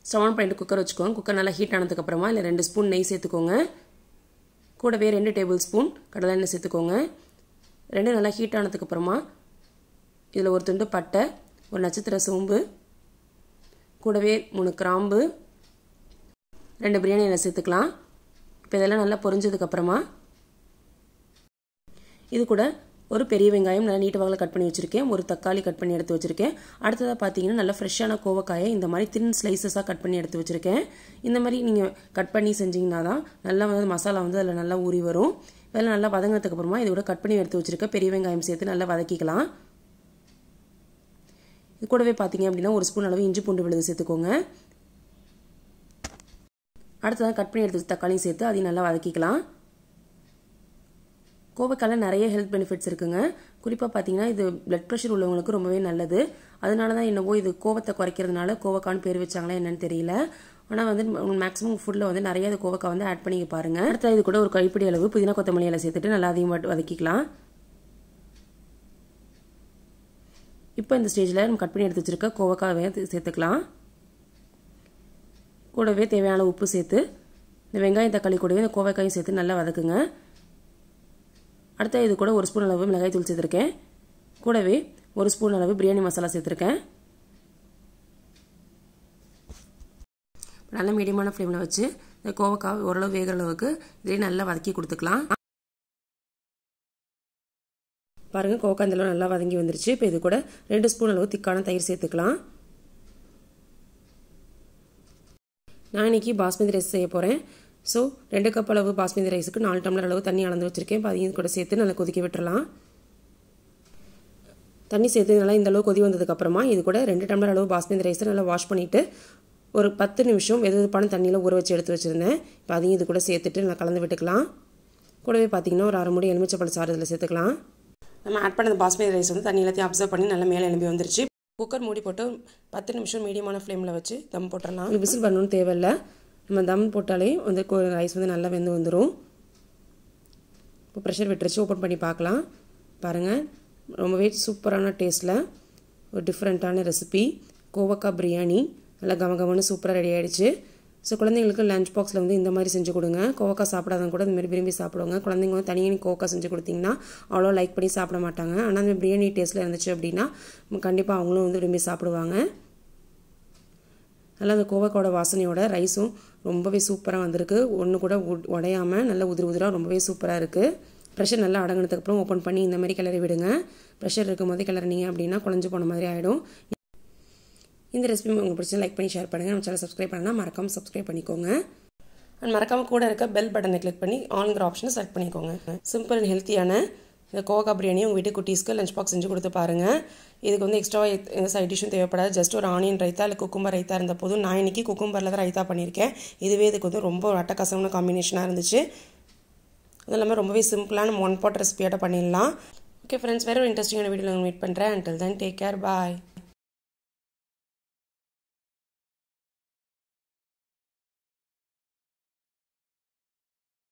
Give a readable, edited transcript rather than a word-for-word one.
Stove on பண்ணிட்டு cooker வச்சுக்கோங்க. Cooker நல்லா ஹீட் ஆனதுக்கு அப்புறமா இல்ல 2 ஸ்பூன் நெய் சேர்த்துக்கோங்க. கூடவே 2 டேபிள் ஸ்பூன் கடலை எண்ணெய் சேர்த்துக்கோங்க. 2 நல்லா ஹீட் ஆனதுக்கு அப்புறமா இதில் ஒரு துண்டு பட்டை, ஒரு நட்சத்திர சோம்பு, கூடவே 3 கிராம்பு, 2 பிரியாணி இலை சேர்த்துக்கலாம். இப்போ இதெல்லாம் நல்லா பொரிஞ்சதுக்கு அப்புறமா இது கூட ஒரு பெரிய வெங்காயம் நல்லா நீட்ட வாக்கில் கட் பண்ணி வச்சிருக்கேன். ஒரு தக்காளி கட் பண்ணி எடுத்து வச்சிருக்கேன். அடுத்ததாக பார்த்தீங்கன்னா நல்லா ஃப்ரெஷ்ஷான கோவக்காயை இந்த மாதிரி தின் ஸ்லைசஸாக கட் பண்ணி எடுத்து வச்சிருக்கேன். இந்த மாதிரி நீங்கள் கட் பண்ணி செஞ்சீங்கன்னா தான் நல்லா வந்து மசாலா வந்து அதில் நல்லா ஊறி வரும். இதெல்லாம் நல்லா வதங்கினதுக்கு அப்புறமா இதோட கட் பண்ணி எடுத்து வச்சிருக்க பெரிய வெங்காயம் சேர்த்து நல்லா வதக்கிக்கலாம். இது கூடவே பார்த்தீங்க அப்படின்னா ஒரு ஸ்பூன் அளவு இஞ்சி பூண்டு விழுது சேர்த்துக்கோங்க. அடுத்ததாக கட் பண்ணி எடுத்து தக்காளியும் சேர்த்து அதையும் நல்லா வதக்கிக்கலாம். கோவக்காயில் நிறைய ஹெல்த் பெனிஃபிட்ஸ் இருக்குங்க. குறிப்பாக பார்த்தீங்கன்னா இது பிளட் ப்ரெஷர் உள்ளவங்களுக்கு ரொம்பவே நல்லது. அதனால தான் என்னவோ இது கோவத்தை குறைக்கிறதுனால கோவக்கான்னு பேர் வச்சாங்களா என்னன்னு தெரியல. ஆனால் வந்து மேக்ஸிமம் ஃபுட்டில் வந்து நிறைய இது கோவக்காய் வந்து ஆட் பண்ணி பாருங்க. அடுத்த இது கூட ஒரு கைப்பிடி அளவு புதினா கொத்தமல்லி இலை சேர்த்துட்டு நல்லா அதையும் வதக்கிக்கலாம். இப்போ இந்த ஸ்டேஜில் நம்ம கட் பண்ணி எடுத்து வச்சிருக்க கோவக்காவை சேர்த்துக்கலாம். கூடவே தேவையான உப்பு சேர்த்து இந்த வெங்காயம் தக்காளி கூடவே இந்த கோவக்காயும் சேர்த்து நல்லா வதக்குங்க. அடுத்த இது கூட ஒரு ஸ்பூன் அளவு மிளகாய் தூள் சேர்த்துருக்கேன். கூடவே ஒரு ஸ்பூன் அளவு பிரியாணி மசாலா சேர்த்துருக்கேன். நல்ல மீடியமான ஃப்ளேமில் வச்சு இந்த கோவக்காய் ஓரளவு வேகிற அளவுக்கு இதையும் நல்லா வதக்கி கொடுத்துக்கலாம். பாருங்கள் கோவக்காய் இந்த அளவு நல்லா வதங்கி வந்துருச்சு. இப்போ இது கூட 2 ஸ்பூன் அளவு திக்கான தயிர் சேர்த்துக்கலாம். நான் இன்னைக்கு பாஸ்மதி ரைஸ் செய்ய போகிறேன். ஸோ 2 கப் அளவு பாஸ்மதி ரைஸுக்கு 4 டம்ளர் அளவு தண்ணி அளந்து வச்சுருக்கேன். இப்போ அதையும் கூட சேர்த்து நல்லா கொதிக்க விட்டுறலாம். தண்ணி சேர்த்து நல்லா இந்த அளவு கொதி வந்ததுக்கப்புறமா இது கூட 2 டம்ளர் அளவு பாஸ்மதி ரைஸை நல்லா வாஷ் பண்ணிவிட்டு ஒரு 10 நிமிஷம் வெதுவெதுப்பான தண்ணியில் ஊற வச்சு எடுத்து வச்சுருந்தேன். இப்போ அதையும் இது கூட சேர்த்துட்டு நல்லா கலந்து விட்டுக்கலாம். கூடவே பார்த்தீங்கன்னா ஒரு 1/2 மூடி எலுமிச்சப்பழ சாறு இதில் சேர்த்துக்கலாம். நம்ம ஆட் பண்ண பாஸ்மதி ரைஸ் வந்து தண்ணி எல்லாத்தையும் அப்சர்வ் பண்ணி நல்லா மேலே எழும்பி வந்துருச்சு. குக்கர் மூடி போட்டு 10 நிமிஷம் மீடியமான ஃப்ளேமில் வச்சு தம் போட்டுடலாம். விசில் பண்ணணும்னு தேவையில்லை. நம்ம தம் போட்டாலே வந்து ரைஸ் வந்து நல்லா வெந்து வந்துடும். இப்போ ப்ரெஷர் விட்டுருச்சு. ஓப்பன் பண்ணி பார்க்கலாம். பாருங்கள் ரொம்பவே சூப்பரான டேஸ்ட்டில் ஒரு டிஃப்ரெண்ட்டான ரெசிபி கோவக்காய் பிரியாணி நல்லா கமகமன்னு சூப்பராக ரெடி ஆகிடுச்சு. ஸோ குழந்தைங்களுக்கு லஞ்ச் பாக்ஸில் வந்து இந்த மாதிரி செஞ்சு கொடுங்க. கோவக்காய் சாப்பிடாதவங்க கூட இந்த மாதிரி விரும்பி சாப்பிடுவாங்க. குழந்தைங்க வந்து தனியாக கோவக்காய் செஞ்சு கொடுத்தீங்கன்னா அவ்வளோ லைக் பண்ணி சாப்பிட மாட்டாங்க. ஆனால் அந்த பிரியாணி டேஸ்ட்டில் இருந்துச்சு அப்படின்னா கண்டிப்பாக அவங்களும் வந்து விரும்பி சாப்பிடுவாங்க. நல்லா அந்த கோவக்காயோட வாசனையோட ரைஸும் ரொம்பவே சூப்பராக வந்திருக்கு. ஒன்று கூட உடையாமல் நல்லா உதிராக ரொம்பவே சூப்பராக இருக்குது. ப்ரெஷர் நல்லா அடங்கினதுக்கப்புறம் ஓப்பன் பண்ணி இந்த மாதிரி கிளறி விடுங்க. ப்ரெஷர் இருக்கும் போதே கிளறினீங்க அப்படின்னா குழஞ்சு போன மாதிரி ஆகிடும். இந்த ரெசிபி உங்களுக்கு பிடிச்சா லைக் பண்ணி ஷேர் பண்ணுங்கள். நம்ம சேனல் சப்ஸ்கிரைப் பண்ணால் மறக்காமல் சப்ஸ்கிரைப் பண்ணிக்கோங்க. அண்ட் மறக்காமல் கூட இருக்க பெல் பட்டனை கிளிக் பண்ணி ஆன்கிற ஆப்ஷனை செலக்ட் பண்ணிக்கோங்க. சிம்பிள் அண்ட் ஹெல்த்தியான இந்த கோவக்காய் பிரியாணி உங்கள் வீட்டு குட்டீஸ்க்கு லஞ்ச் பாக்ஸ் செஞ்சு கொடுத்து பாருங்கள். இதுக்கு வந்து எக்ஸ்ட்ராவாக எந்த சைட் டிஷ்ஷும் தேவைப்படாது. ஜஸ்ட் ஒரு ஆனியன் ரைத்தா இல்லை குக்கும்பர் ரைத்தா இருந்த போதும். நான் இன்றைக்கி குக்கும்பரில் தான் ரைத்தா பண்ணியிருக்கேன். இதுவே இதுக்கு வந்து ரொம்ப அட்டகாசமான காம்பினேஷனாக இருந்துச்சு. அது இல்லாமல் ரொம்பவே சிம்பிளான 1 pot ரெசிபியோட பண்ணிடலாம். ஓகே ஃப்ரெண்ட்ஸ், வேறு ஒரு இன்ட்ரெஸ்டிங்கான வீடியோவில் மீட் பண்ணுறேன். அண்டில் தென் டேக் கேர், பாய்.